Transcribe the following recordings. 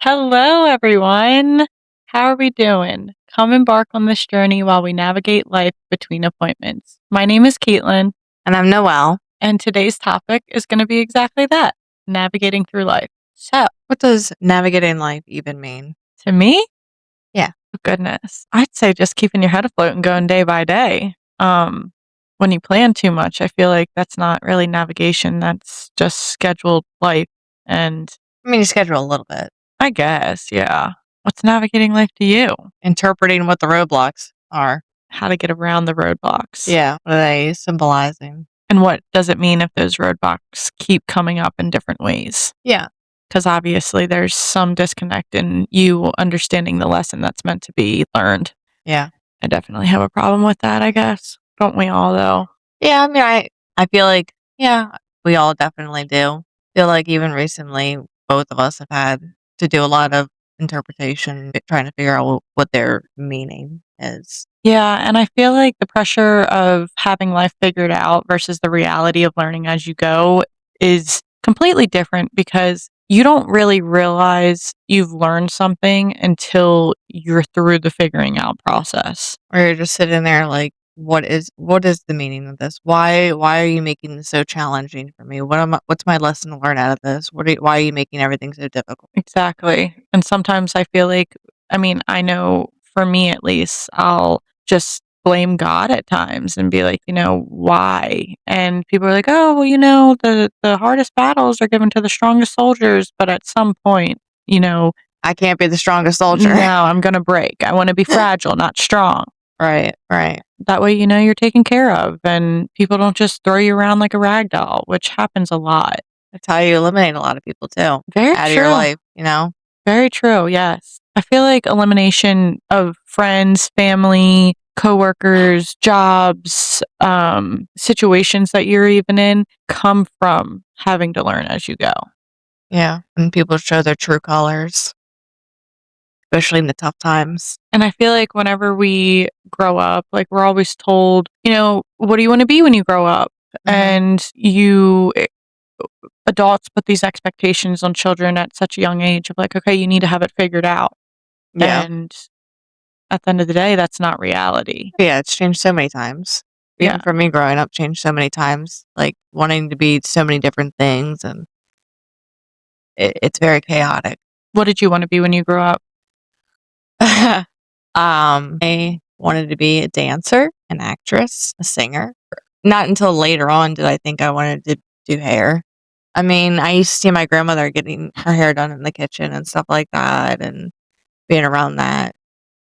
Hello, everyone. How are we doing? Come embark on this journey while we navigate life between appointments. My name is Caitlin, And I'm Noelle. and today's topic is going to be exactly that, navigating through life. So, What does navigating life even mean? to me, Yeah. oh goodness, I'd say just keeping your head afloat and going day by day. When you plan too much, I feel like that's not really navigation, that's just scheduled life. And I mean, you schedule a little bit. I guess, yeah. What's navigating life to you? Interpreting what the roadblocks are. How to get around the roadblocks. Yeah. What are they symbolizing? And what does it mean if those roadblocks keep coming up in different ways? Yeah. Because obviously there's some disconnect in you understanding the lesson that's meant to be learned. Yeah. I definitely have a problem with that, I guess. Don't we all, though? Yeah. I mean, I feel like, yeah, we all definitely do. Feel like even recently, both of us have had to do a lot of interpretation, trying to figure out what their meaning is. Yeah, and I feel like the pressure of having life figured out versus the reality of learning as you go is completely different because you don't really realize you've learned something until you're through the figuring out process. Or you're just sitting there like, what is the meaning of this? Why are you making this so challenging for me? What's my lesson to learn out of this? Why are you making everything so difficult? Exactly. And sometimes I feel like, I mean, I know for me at least, I'll just blame God at times and be like, why? And people are like, oh, well, the hardest battles are given to the strongest soldiers. But at some point, I can't be the strongest soldier. no, I'm going to break. I want to be fragile, not strong. Right. That way, you're taken care of and people don't just throw you around like a rag doll, which happens a lot. That's how you eliminate a lot of people too. Very Out of true. your life. Very true, yes. I feel like elimination of friends, family, coworkers, jobs, situations that you're even in come from having to learn as you go. Yeah. And people show their true colors, especially in the tough times. And I feel like whenever we grow up, like we're always told, what do you want to be when you grow up? Mhm. And adults put these expectations on children at such a young age of like, okay, you need to have it figured out. Yeah. And at the end of the day, that's not reality. Yeah. It's changed so many times. Even Yeah. for me growing up, changed so many times. Like wanting to be so many different things, and it's very chaotic. What did you want to be when you grew up? I wanted to be a dancer, an actress, a singer. Not until later on did I think I wanted to do hair. I mean, I used to see my grandmother getting her hair done in the kitchen and stuff like that, and being around that.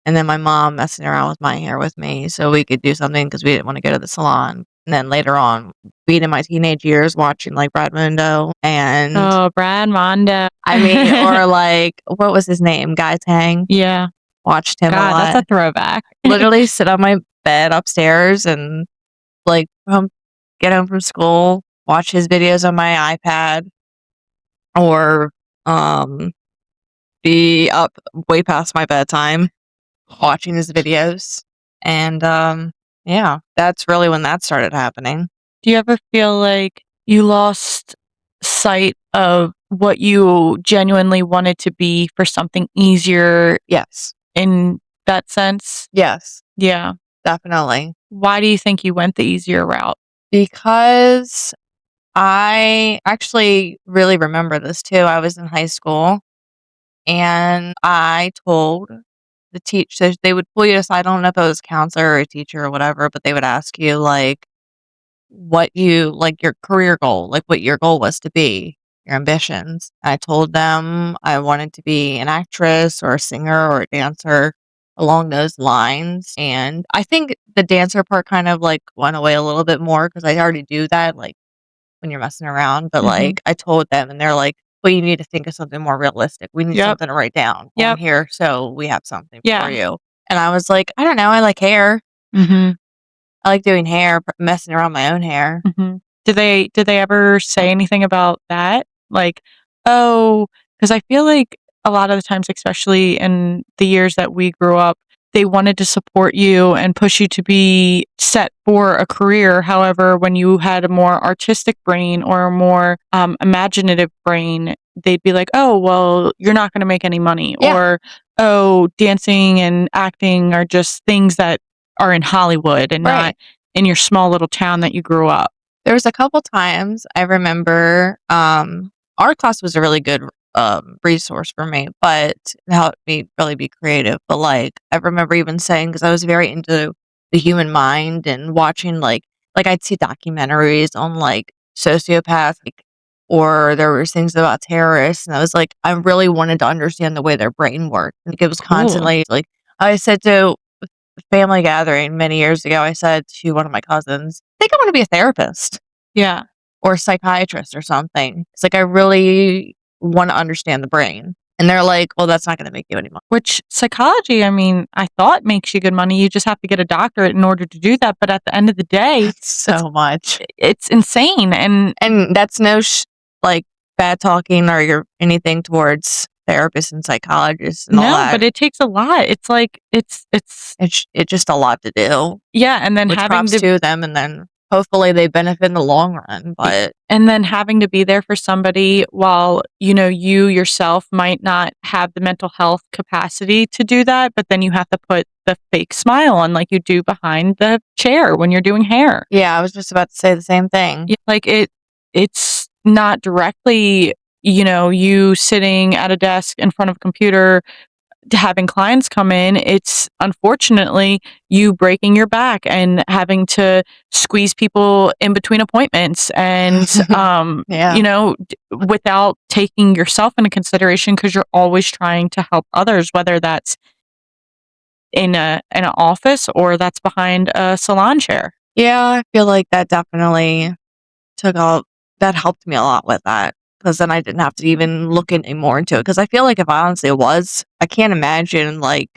And then my mom messing around with my hair with me so we could do something because we didn't want to go to the salon. And then later on, being in my teenage years, watching like Brad Mondo and Oh, Brad Mondo. I mean, or like, what was his name? Guy Tang. Yeah. Watched him a God, lot. that's a throwback. Literally sit on my bed upstairs and like get home from school, watch his videos on my iPad, or be up way past my bedtime watching his videos. And yeah, that's really when that started happening. Do you ever feel like you lost sight of what you genuinely wanted to be for something easier Yes. in that sense? Yes, Yeah. definitely. Why do you think you went the easier route? Because I actually really remember this too. I was in high school and I told the teacher, they would pull you aside. I don't know if it was a counselor or a teacher or whatever, but they would ask you like like your career goal, like what your goal was to be, your ambitions. I told them I wanted to be an actress or a singer or a dancer along those lines. And I think the dancer part kind of like went away a little bit more because I already do that, like when you're messing around. But Mhm. like I told them and they're like, well, you need to think of something more realistic. We need Yep. something to write down Yep. on here so we have something Yeah. for you. And I was like, I don't know, I like hair. Mm-hmm. I like doing hair, messing around my own hair. Mm-hmm. Did they ever say anything about that? Like, oh, because I feel like a lot of the times, especially in the years that we grew up, they wanted to support you and push you to be set for a career. However, when you had a more artistic brain or a more imaginative brain, they'd be like, "Oh, well, you're not gonna make any money," Yeah. or, "Oh, dancing and acting are just things that are in Hollywood and Right. not in your small little town that you grew up." There was a couple times I remember, art class was a really good, resource for me, but it helped me really be creative, but, like, I remember even saying, because I was very into the human mind and watching, like, I'd see documentaries on, like, sociopaths, like, or there was things about terrorists, and I was like, I really wanted to understand the way their brain worked. Like, it was Cool. constantly like, I said to a family gathering many years ago, I said to one of my cousins, "I think I wanna be a therapist Yeah. or a psychiatrist or something. It's like I really wanna understand the brain." And they're like, "Well, that's not gonna make you any money." Which psychology, I mean, I thought makes you good money, you just have to get a doctorate in order to do that, but at the end of the day, That's so much. it's insane, and And that's no like, bad talking or your anything towards therapists and psychologists and all no, that. but it takes a lot. It's like It's just a lot to do, yeah, and then which having props to to them, and then hopefully they benefit in the long run, but having to be there for somebody while, you yourself might not have the mental health capacity to do that, but then you have to put the fake smile on like you do behind the chair when you're doing hair. yeah, I was just about to say the same thing. Yeah, like it's not directly, you sitting at a desk in front of a computer having clients come in. It's unfortunately you breaking your back and having to squeeze people in between appointments and Yeah. without taking yourself into consideration because you're always trying to help others, whether that's in an office or that's behind a salon chair. Yeah, I feel like that definitely took out that helped me a lot with that, because then I didn't have to even look any more into it. Because I feel like if I honestly was, I can't imagine, like,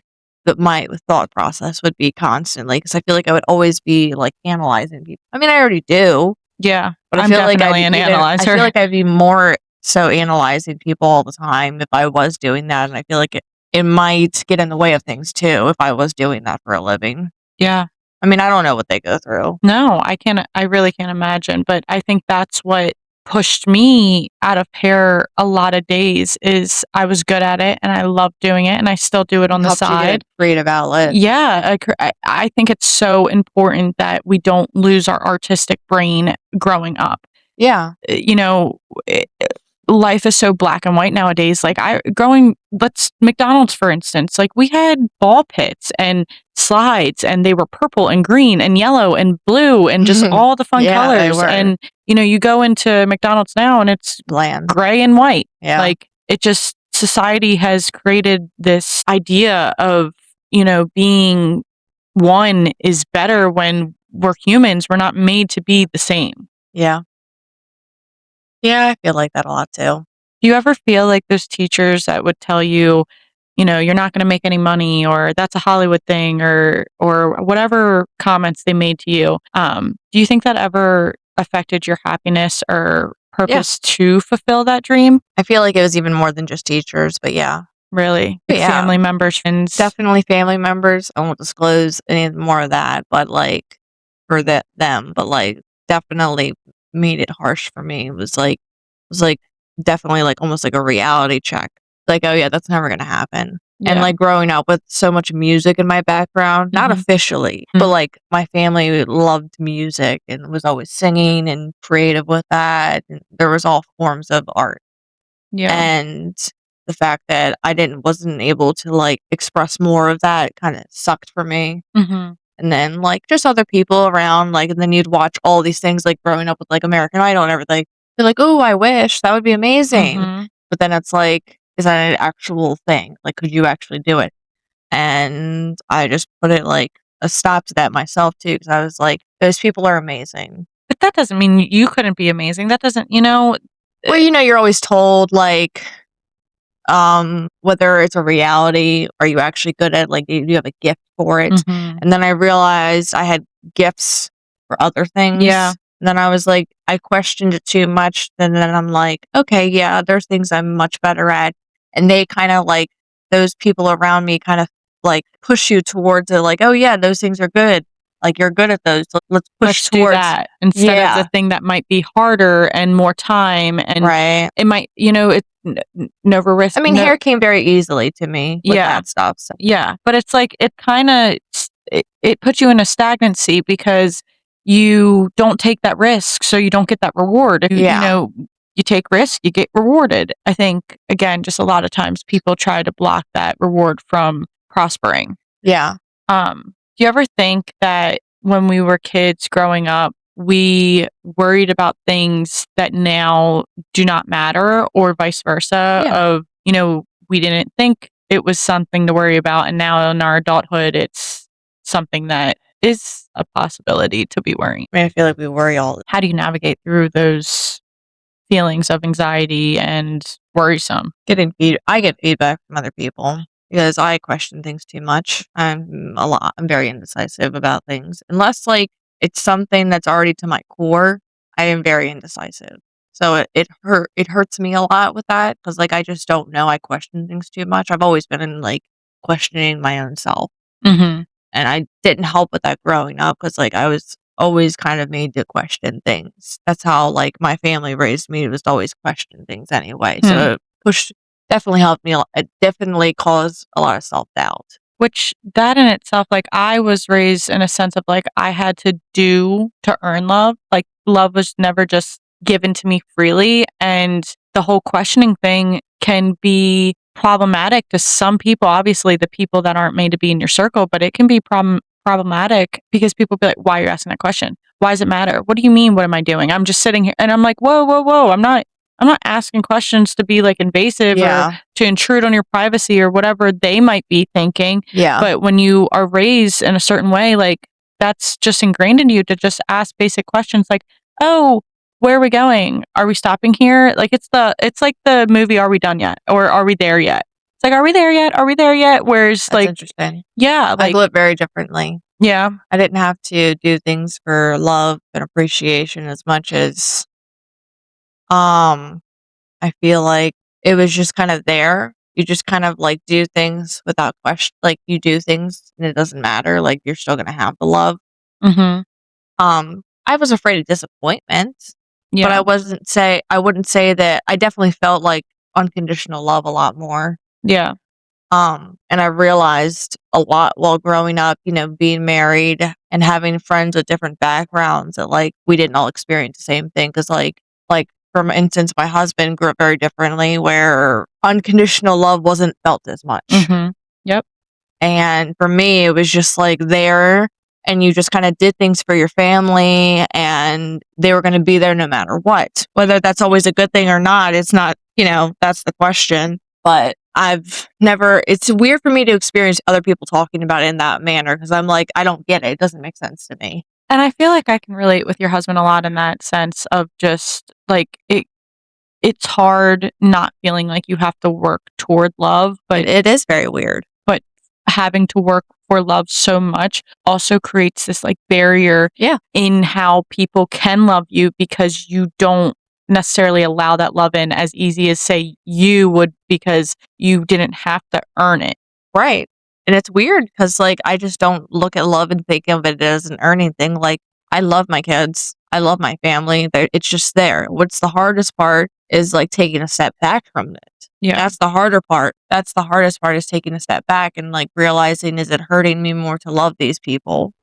that my thought process would be constantly, because I feel like I would always be, like, analyzing people. I mean, I already do, Yeah, but I I'm feel like definitely an I feel analyzer. like I'd be more so analyzing people all the time if I was doing that, and I feel like it might get in the way of things too if I was doing that for a living. Yeah. I mean, I don't know what they go through. No, I really can't imagine, but I think that's what pushed me out of hair a lot of days is I was good at it and I loved doing it and I still do it on the Helps you get a side. creative outlet. Yeah, I think it's so important that we don't lose our artistic brain growing up. Yeah. You know, life is so black and white nowadays. Like let's McDonald's for instance. Like we had ball pits and slides, and they were purple and green and yellow and blue and just all the fun Yeah, they colors. were. And you go into McDonald's now and it's Bland. gray and white. Yeah. Like it just society has created this idea of being one is better when we're humans. We're not made to be the same. Yeah. Yeah, I feel like that a lot too. Do you ever feel like those teachers that would tell you, you're not going to make any money, or that's a Hollywood thing, or whatever comments they made to you? Do you think that ever affected your happiness or Yeah. purpose to fulfill that dream? I feel like it was even more than just teachers, but yeah. Really, like Yeah. family members, friends. Definitely family members. I won't disclose any more of that, but like for them, but like definitely made it harsh for me. It was like definitely like almost like a reality check. Like, oh yeah, that's never gonna happen. And Yeah. like growing up with so much music in my background, not Mhm. officially, but Mhm. like my family loved music and was always singing and creative with that. And there was all forms of art. Yeah. And the fact that I wasn't able to like express more of that kind of sucked for me. Mhm. And then like just other people around, like, and then you'd watch all these things like growing up with like American Idol and everything. You're like, oh, I wish that would be amazing. Mhm. But then it's like, is that an actual thing? Like, could you actually do it? And I just put it like a stop to that myself too, because I was like, those people are amazing. But that doesn't mean you couldn't be amazing. That doesn't, Well, you're always told like, whether it's a reality or you actually good at, like, you have a gift for it. Mhm. And then I realized I had gifts for other things. Yeah. And then I was like, I questioned it too much. And then I'm like, okay, yeah, there's things I'm much better at. And they kind of like, those people around me kind of like push you towards it, like, oh yeah, those things are good. Like, you're good at those. So let's push Let's do towards that instead of the thing that might be harder and more time, and Right. it might, it's never risk. I mean, No, hair came very easily to me with yeah, that stuff. So. yeah, but it's like it kind of it puts you in a stagnancy because you don't take that risk, so you don't get that reward. If Yeah. you take risk, you get rewarded. I think again, just a lot of times people try to block that reward from prospering. Yeah. Do you ever think that when we were kids growing up, we worried about things that now do not matter, or vice versa? Yeah. Of, we didn't think it was something to worry about, and now in our adulthood, it's something that is a possibility to be worrying. I mean, I feel like we worry all. How do you navigate through those feelings of anxiety and worrisome? I get feedback from other people because I question things too much. I'm very indecisive about things. Unless like it's something that's already to my core, I am very indecisive. So it hurts me a lot with that because like I just don't know. I question things too much. I've always been in like questioning my own self. Mm-hmm. And I didn't help with that growing up because like I was always kind of made to question things. That's how like my family raised me, was to always question things anyway. So it definitely helped me. It definitely caused a lot of self-doubt. Which that in itself, like I was raised in a sense of like I had to do to earn love. Like love was never just given to me freely. And the whole questioning thing can be problematic to some people. Obviously, the people that aren't made to be in your circle, but it can be problematic because people be like, why are you asking that question? Why does it matter? What do you mean? What am I doing? I'm just sitting here and I'm like, whoa, whoa, whoa. I'm not asking questions to be like invasive or to intrude on your privacy or whatever they might be thinking. Yeah. But when you are raised in a certain way, like that's just ingrained in you to just ask basic questions like, oh, where are we going? Are we stopping here? Like it's like the movie Are We Done Yet? Or Are We There Yet? It's like, are we there yet? Are we there yet? Whereas That's like, interesting. yeah, I like, grew up very differently. yeah. I didn't have to do things for love and appreciation as much as I feel like it was just kind of there. You just kind of like do things without question. Like you do things and it doesn't matter. Like you're still gonna have the love. Mm-hmm. I was afraid of disappointment, but Yeah. I wouldn't say that. I definitely felt like unconditional love a lot more. Yeah. And I realized a lot while growing up, being married and having friends with different backgrounds that like we didn't all experience the same thing. Cause like for instance, my husband grew up very differently where unconditional love wasn't felt as much. Mm-hmm. Yep. And for me, it was just like there and you just kind of did things for your family and they were going to be there no matter what. Whether that's always a good thing or not, it's not, that's the question. But it's weird for me to experience other people talking about it in that manner because I'm like, I don't get it. It doesn't make sense to me. And I feel like I can relate with your husband a lot in that sense of just like it's hard not feeling like you have to work toward love, but it is very weird. But having to work for love so much also creates this like barrier in how people can love you because you don't necessarily allow that love in as easy as say you would because you didn't have to earn it. Right. And it's weird because like I just don't look at love and think of it as an earning thing. Like I love my kids. I love my family. It's just there. What's the hardest part is like taking a step back from it. Yeah. That's the harder part. That's the hardest part is taking a step back and like realizing, is it hurting me more to love these people?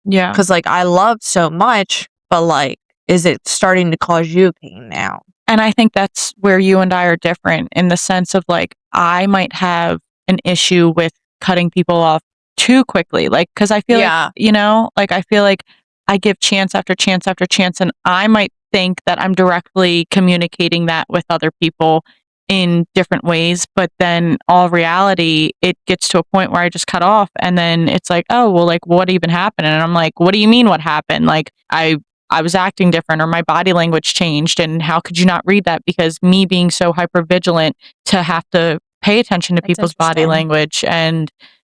Yeah. Because like I love so much, but like, is it starting to cause you pain now? And I think that's where you and I are different in the sense of like, I might have an issue with cutting people off too quickly. Like, cause I feel like, I feel like I give chance after chance after chance. And I might think that I'm directly communicating that with other people in different ways. But then all reality, it gets to a point where I just cut off and then it's like, oh, well, like what even happened? And I'm like, what do you mean what happened? Like I was acting different or my body language changed. And how could you not read that? Because me being so hyper vigilant to have to pay attention to people's body language and,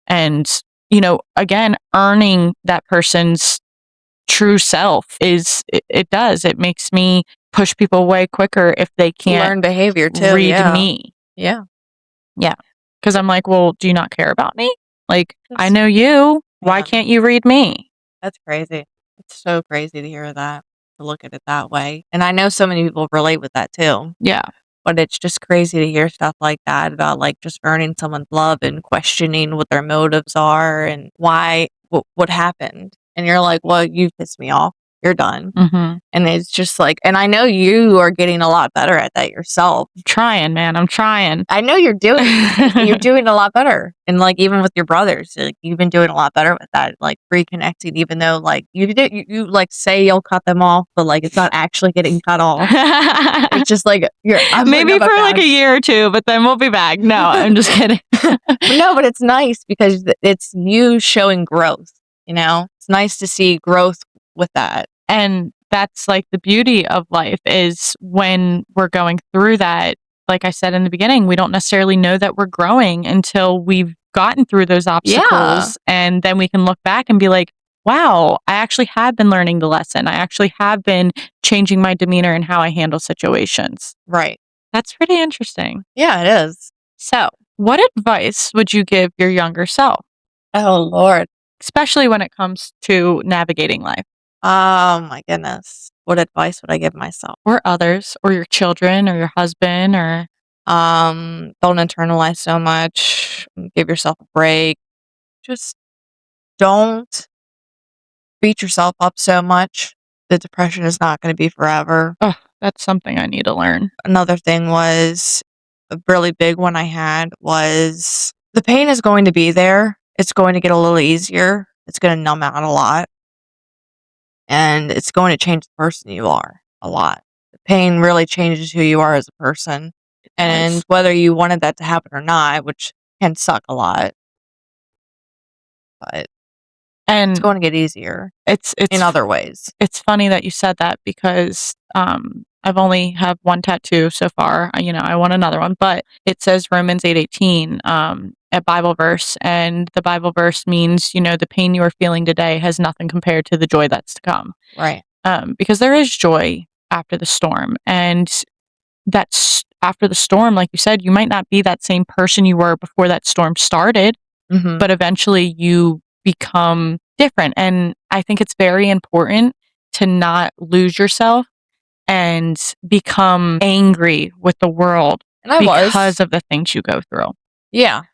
again, earning that person's true self it does. It makes me push people away quicker if they can't learn behavior too. Read me. Yeah. Yeah. Cause I'm like, well, do you not care about me? Like, I know you. Why Man, can't you read me? that's crazy. It's so crazy to hear that, to look at it that way. And I know so many people relate with that too. Yeah. But it's just crazy to hear stuff like that about like just earning someone's love and questioning what their motives are and why what happened. And you're like, well, you pissed me off. You're done. Mhm. And it's just like, and I know you are getting a lot better at that yourself. I'm trying, man. I'm trying. I know you're doing a lot better. And like even with your brothers, like you've been doing a lot better with that, like reconnecting, even though like you like say you'll cut them off, but like it's not actually getting cut off. It's just like Maybe for like a year or two, but then we'll be back. No, I'm just kidding. No, but it's nice because it's you showing growth, you know? It's nice to see growth with that. And that's like the beauty of life is when we're going through that, like I said in the beginning, we don't necessarily know that we're growing until we've gotten through those obstacles. And then we can look back and be like, wow, I actually have been learning the lesson. I actually have been changing my demeanor and how I handle situations. Right. That's pretty interesting. Yeah, it is. So, what advice would you give your younger self, Oh, Lord. especially when it comes to navigating life? Oh, my goodness. What advice would I give myself? Or others, or your children, or your husband, or Don't internalize so much. Give yourself a break. Just don't beat yourself up so much. The depression is not going to be forever. oh, that's something I need to learn. Another thing was a really big one I had was the pain is going to be there. It's going to get a little easier. It's going to numb out a lot. And it's going to change the person you are a lot. The pain really changes who you are as a person. And Nice. whether you wanted that to happen or not, which can suck a lot, but it's And going to get easier it's in other ways. it's funny that you said that because I've only have one tattoo so far. You know, I want another one, but it says Romans 8:18, a Bible verse, and the Bible verse means, you know, the pain you are feeling today has nothing compared to the joy that's to come. Right. Because there is joy after the storm, and that's after the storm, like you said, you might not be that same person you were before that storm started, Mm-hmm. but eventually you become different. And I think it's very important to not lose yourself and become angry with the world And I because was. of the things you go through. Yeah.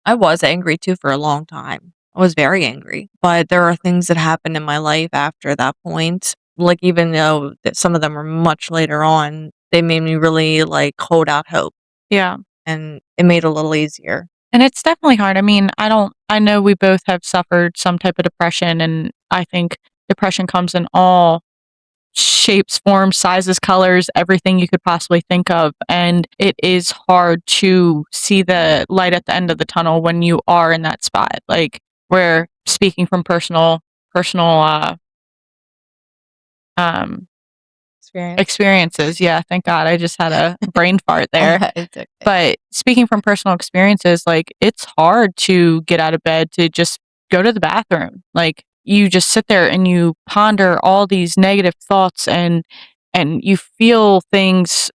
I was angry too for a long time. I was very angry. But there are things that happened in my life after that point. Like, even though that some of them were much later on, they made me really like hold out hope. Yeah. And it made it a little easier. And it's definitely hard. I mean, I know we both have suffered some type of depression, and I think depression comes in all shapes, forms, sizes, colors, everything you could possibly think of. And it is hard to see the light at the end of the tunnel when you are in that spot. Like, we're speaking from personal um experiences. Yeah, thank God. I just had a brain fart there. It's okay. But speaking from personal experiences, like, it's hard to get out of bed to just go to the bathroom. Like, you just sit there and you ponder all these negative thoughts, and you feel things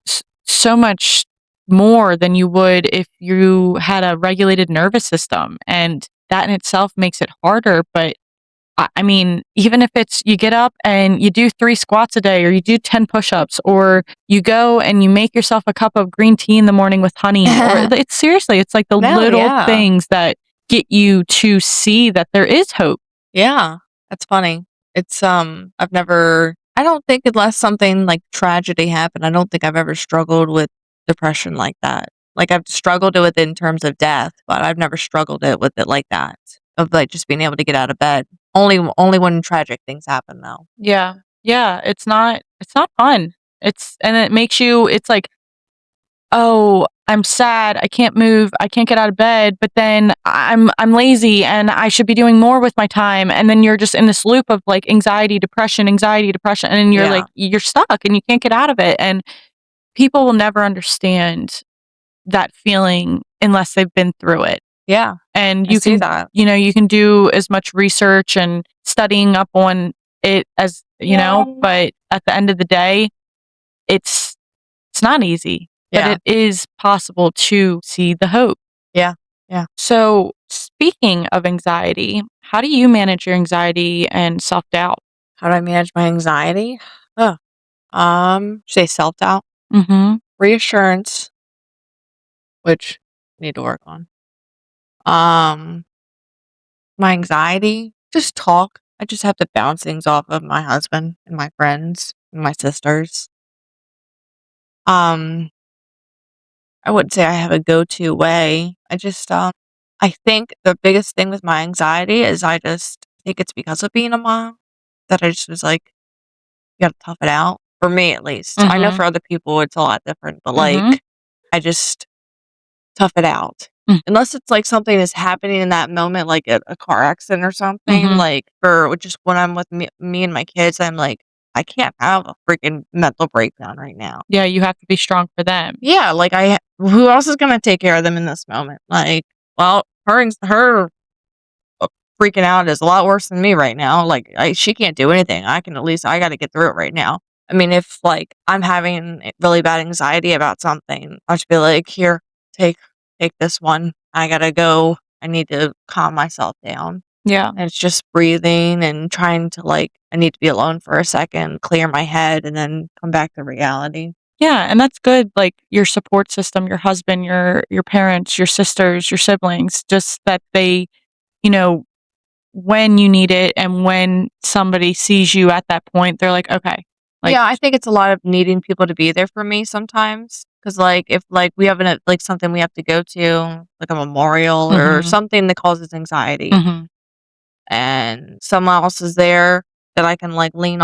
so much more than you would if you had a regulated nervous system, and that in itself makes it harder. But I mean, even if it's you get up and you do 3 squats a day, or you do 10 push-ups, or you go and you make yourself a cup of green tea in the morning with honey, or it's seriously, it's like the No, little yeah. things that get you to see that there is hope. Yeah. That's funny. It's I don't think unless something like tragedy happened, I don't think I've ever struggled with depression like that. Like I've struggled with it in terms of death, but I've never struggled with it like that. Of like just being able to get out of bed. Only when tragic things happen though. Yeah. Yeah, it's not fun. And it makes you it's like, "Oh, I'm sad. I can't move. I can't get out of bed, but then I'm lazy and I should be doing more with my time." And then you're just in this loop of like anxiety, depression, and then you're Yeah. like you're stuck and you can't get out of it. And people will never understand that feeling unless they've been through it. Yeah. And I you see can that. you know, you can do as much research and studying up on it as, you know, but at the end of the day, it's not easy, but Yeah. it is possible to see the hope. Yeah. Yeah. So, Speaking of anxiety, how do you manage your anxiety and self-doubt? How do I manage my anxiety? Oh, say self-doubt, Mhm. reassurance, which I need to work on. Um, my anxiety, just talk. I just have to bounce things off of my husband and my friends and my sisters. Um, I wouldn't say I have a go-to way. I think the biggest thing with my anxiety is I just think it's because of being a mom that I just was like, you gotta tough it out. For me, at least. I know Mhm. for other people it's a lot different, but Mhm. I just tough it out. Mm. Unless it's like something is happening in that moment, like a car accident or something, Mhm. like or just when I'm with me and my kids, I'm like, I can't have a freaking mental breakdown right now. Yeah, you have to be strong for them. Yeah, like who else is gonna take care of them in this moment? Like, well, her freaking out is a lot worse than me right now. Like, she can't do anything. I got to get through it right now. I mean, if like I'm having really bad anxiety about something, I'll just be like, here, take this one. I gotta go. I need to calm myself down. Yeah. And it's just breathing and trying to I need to be alone for a second, clear my head, and then come back to reality. Yeah, and that's good, like, your support system, your husband, your parents, your sisters, your siblings, just that they, you know, when you need it and when somebody sees you at that point, they're like, "Okay." Like Yeah, I think it's a lot of needing people to be there for me sometimes. Cause like, if like we have like something we have to go to, like a memorial or Mhm. something that causes anxiety, Mhm. and someone else is there that I can like lean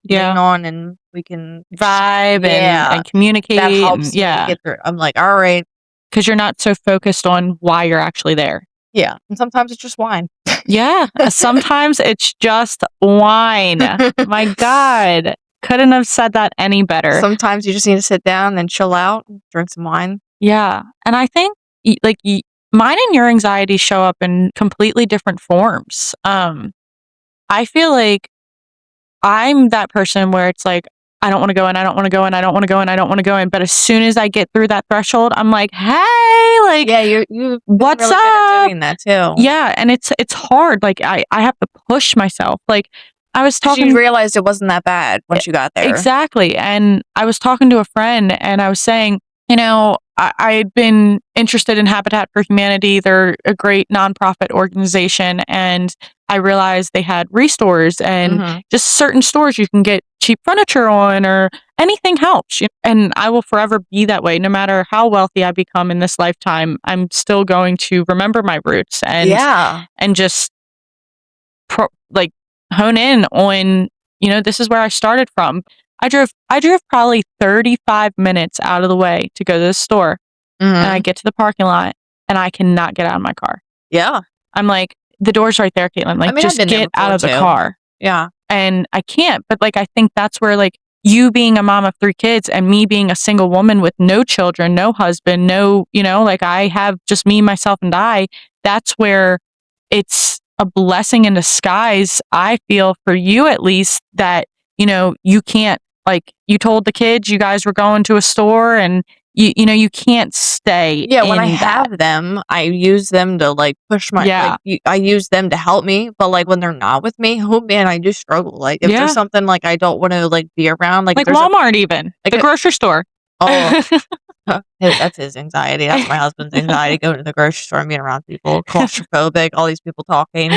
Yeah. on, and we can, Vibe yeah, and that communicate and helps me to yeah, get through. I'm like, all right, because 'cause you're not so focused on why you're actually there. yeah. And sometimes it's just wine. Yeah, sometimes it's just wine. My god, couldn't have said that any better. Sometimes you just need to sit down and chill out, and drink some wine. Yeah, and I think mine and your anxiety show up in completely different forms. I feel like I'm that person where it's like, I don't wanna go in, I don't wanna go in, I don't wanna go in, I don't wanna go in, but as soon as I get through that threshold, I'm like, "Hey, like, Yeah, you've been what's really good at up?" doing that too. Yeah, and it's hard, like, I have to push myself, like, I was 'Cause you talking realized it wasn't that bad E once you got there. exactly, and I was talking to a friend, and I was saying, I had been interested in Habitat for Humanity. They're a great nonprofit organization, and I realized they had restores and Mhm. just certain stores you can get cheap furniture on or anything helps, and I will forever be that way. No matter how wealthy I become in this lifetime, I'm still going to remember my roots Yeah. and just like hone in on, this is where I started from. I drove probably 35 minutes out of the way to go to the store, and I Mhm. get to the parking lot and I cannot get out of my car. Yeah. I'm like, the door's right there, Caitlin. I Like, mean, I've just been there get out before of the too. car. Yeah. And I can't, but like I think that's where like you being a mom of 3 kids and me being a single woman with no children, no husband, no, like I have just me, myself, and I, that's where it's a blessing in disguise, I feel, for you at least, that, you can't, like, you told the kids you guys were going to a store and you can't stay Yeah, when I in that. have them, I use them to, like, push my Yeah. I use them to help me, but, like, when they're not with me, oh, man, I do struggle, like, if there's Yeah. something, like, I don't wanna, like, be around, like, if Like there's a Walmart even, like the a grocery store. oh, that's his anxiety, that's my husband's anxiety, going to the grocery store and being around people, claustrophobic, all these people talking,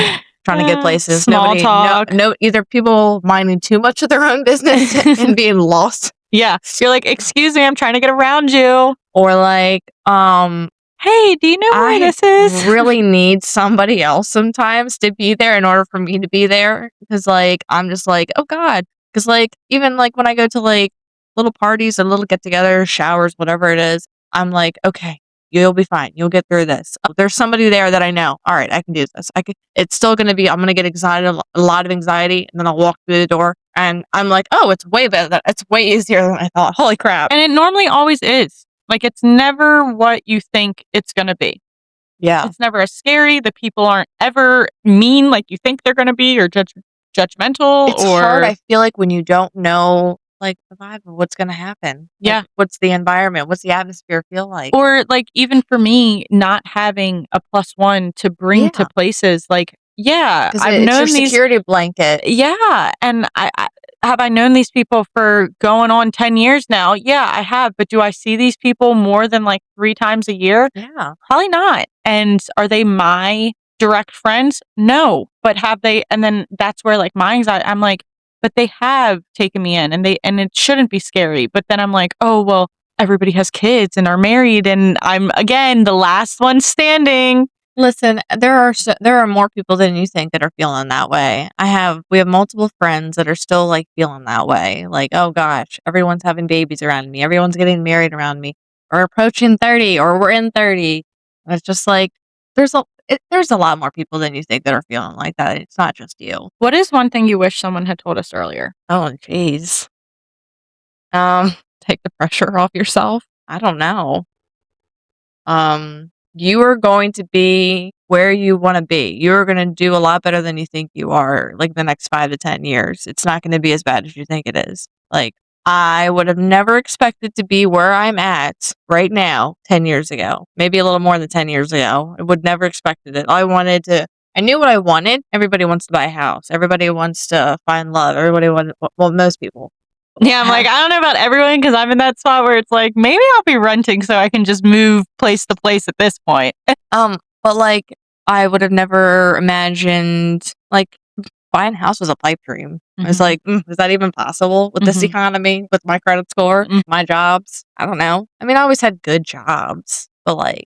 trying to get places, Small talk. either people minding too much of their own business and being lost, Yeah. You're like, "Excuse me, I'm trying to get around you. or, like, Hey, do you know where I this is?" really need somebody else sometimes to be there in order for me to be there, because, like, I'm just like, "Oh god," because like, even, like, when I go to, like, little parties and little get-togethers, showers, whatever it is, I'm like, "Okay, you'll be fine. You'll get through this. Oh, there's somebody there that I know. Alright, I can do this. It's still gonna be I'm gonna get excited, a lot of anxiety, and then I'll walk through the door, and I'm like, "Oh, it's way better. It's way easier than I thought. Holy crap." And it normally always is. Like, it's never what you think it's gonna be. Yeah. It's never as scary, the people aren't ever mean like you think they're gonna be or judgmental It's hard, or I feel like, when you don't know like the vibe of what's gonna happen. Yeah. Like, what's the environment? What's the atmosphere feel like? Or, like, even for me, not having a plus one to bring to Yeah. places, like, yeah, 'Cause I've it's your known these security blanket. Yeah, and I have I known these people for going on 10 years now? Yeah, I have, but do I see these people more than, like, 3 times a year? Yeah. Probably not, and are they my direct friends? No, but have they and then that's where, like, my anxiety I'm like, "But they have taken me in, and it shouldn't be scary," but then I'm like, "Oh, well, everybody has kids and are married, and I'm, again, the last one standing." Listen, there are more people than you think that are feeling that way. We have multiple friends that are still, like, feeling that way. Like, "Oh gosh, everyone's having babies around me. Everyone's getting married around me. Or approaching 30, or we're in 30." And it's just like, there's a lot more people than you think that are feeling like that. It's not just you. What is one thing you wish someone had told us earlier? Oh, jeez. Um, Take the pressure off yourself? I don't know. You are going to be where you wanna be. You're gonna do a lot better than you think you are, like, the next 5 to 10 years. It's not gonna be as bad as you think it is. Like, I would have never expected to be where I'm at right now 10 years ago, maybe a little more than 10 years ago. I would never expected it. I knew what I wanted. Everybody wants to buy a house. Everybody wants to find love. Everybody want well, most people. Yeah, I'm like, I don't know about everyone because I'm in that spot where it's like, maybe I'll be renting so I can just move place to place at this point. But, like, I would have never imagined, like, buying a house was a pipe dream. I was Mhm. like, "Is that even possible with this Mhm. economy, with my credit score, Mm. my jobs?" I don't know. I mean, I always had good jobs, but, like,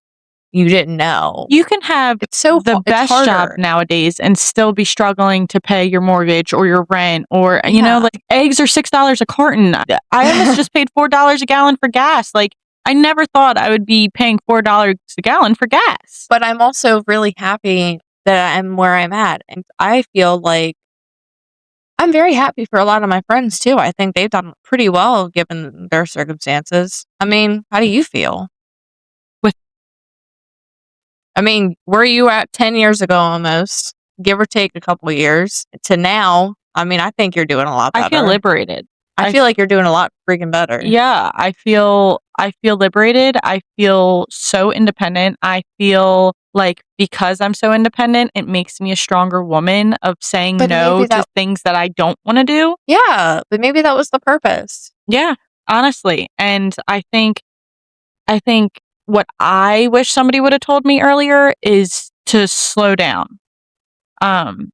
you didn't know. You can have It's so the it's best job harder. nowadays and still be struggling to pay your mortgage or your rent or, Yeah. like, eggs are $6 a carton. I almost just paid $4 a gallon for gas. Like, I never thought I would be paying $4 a gallon for gas. But I'm also really happy that I'm where I'm at, and I feel like I'm very happy for a lot of my friends too. I think they've done pretty well given their circumstances. I mean, how do you feel? With I mean, where you at 10 years ago almost, give or take a couple of years to now? I mean, I think you're doing a lot I feel better. liberated. I feel like you're doing a lot freaking better. Yeah, I feel liberated. I feel so independent. I feel like because I'm so independent, it makes me a stronger woman of saying But no maybe to that things that I don't wanna do. Yeah, but maybe that was the purpose. Yeah, honestly, and I think what I wish somebody would have told me earlier is to slow down. Um,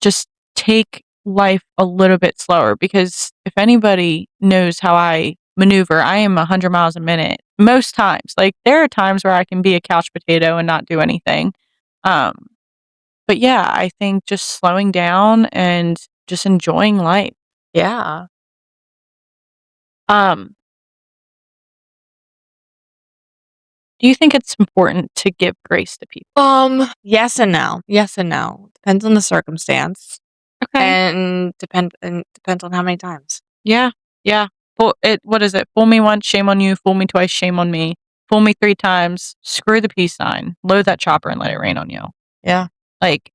just take life a little bit slower because if anybody knows how I maneuver, I am 100 miles a minute most times. Like, there are times where I can be a couch potato and not do anything. Um, but yeah, I think just slowing down and just enjoying life. Yeah. Um, do you think it's important to give grace to people? Yes and no. Yes and no. Depends on the circumstance Okay. and depends on how many times. Yeah, yeah. What is it? Fool me once, shame on you. Fool me twice, shame on me. Fool me 3 times, screw the peace sign. Load that chopper and let it rain on you. Yeah. Like,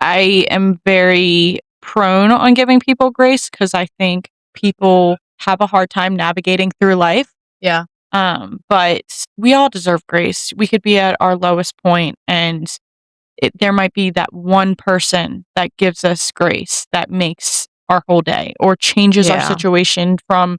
I am very prone on giving people grace because I think people have a hard time navigating through life. Yeah. But we all deserve grace. We could be at our lowest point, and there might be that one person that gives us grace that makes our whole day or changes our Yeah. situation from,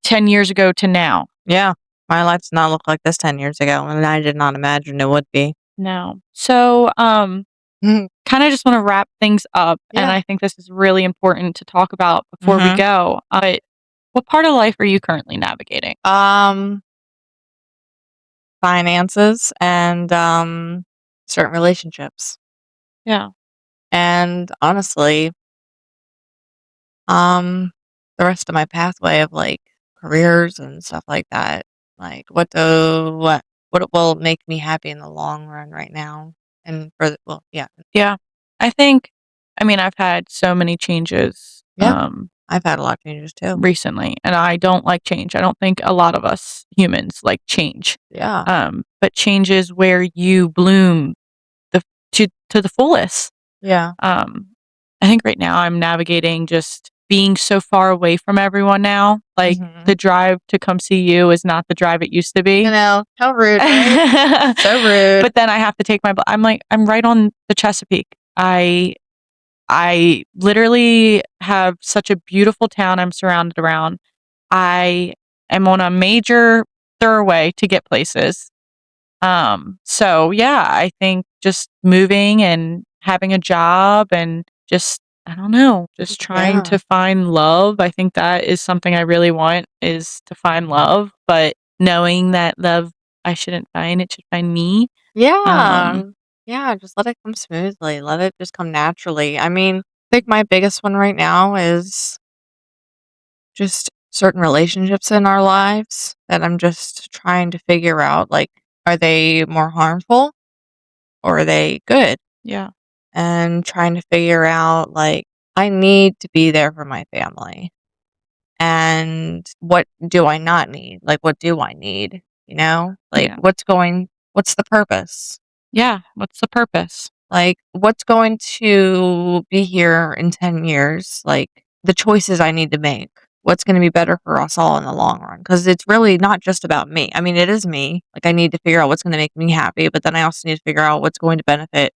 10 years ago to now. Yeah. My life did not look like this 10 years ago, and I did not imagine it would be. No. So, Mhm. kind of just want to wrap things up. And Yeah. I think this is really important to talk about before we Mhm. go. What part of life are you currently navigating? Finances and, certain relationships. Yeah. And honestly, the rest of my pathway of, like, careers and stuff like that. Like, what will make me happy in the long run right now and yeah. Yeah. I mean, I've had so many changes Yeah. I've had a lot of changes too. recently, and I don't like change. I don't think a lot of us humans like change. Yeah. But change is where you bloom the to the fullest. Yeah. I think right now I'm navigating just being so far away from everyone now. Like, Mhm. the drive to come see you is not the drive it used to be. You know, how rude, right? So rude. But then I have to take my I'm like, I'm right on the Chesapeake. I literally have such a beautiful town I'm surrounded around. I am on a major thoroughway to get places. So yeah, I think just moving and having a job and just, I don't know, just trying Yeah. to find love. I think that is something I really want, is to find love, but knowing that love I shouldn't find, it should find me. Yeah. Yeah, just let it come smoothly. Let it just come naturally. I mean, I think my biggest one right now is just certain relationships in our lives that I'm just trying to figure out, like, are they more harmful or are they good? Yeah. And trying to figure out, like, I need to be there for my family. And what do I not need? Like, what do I need? You know? Like, Yeah. what's the purpose? Yeah. What's the purpose? Like, what's going to be here in 10 years? Like, the choices I need to make. What's going to be better for us all in the long run? Because it's really not just about me. I mean, it is me. Like, I need to figure out what's going to make me happy, but then I also need to figure out what's going to benefit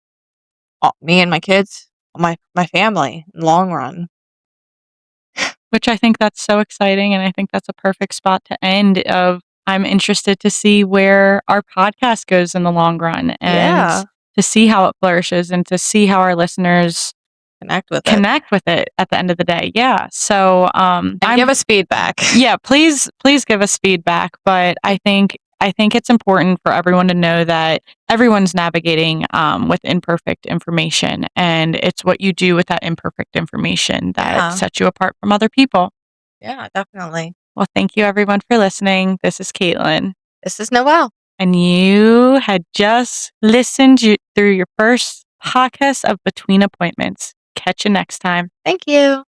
me and my kids, my family in the long run. Which I think that's so exciting, and I think that's a perfect spot to end. Of I'm interested to see where our podcast goes in the long run, and Yeah. to see how it flourishes, and to see how our listeners Connect with it. connect with it at the end of the day. Yeah. So, And give us feedback. yeah, please give us feedback. But I think it's important for everyone to know that everyone's navigating with imperfect information, and it's what you do with that imperfect information that Yeah. sets you apart from other people. Yeah, definitely. Well, thank you everyone for listening. This is Caitlin, This is Noelle. and you had just listened through your first podcast of Between Appointments. Catch you next time. Thank you.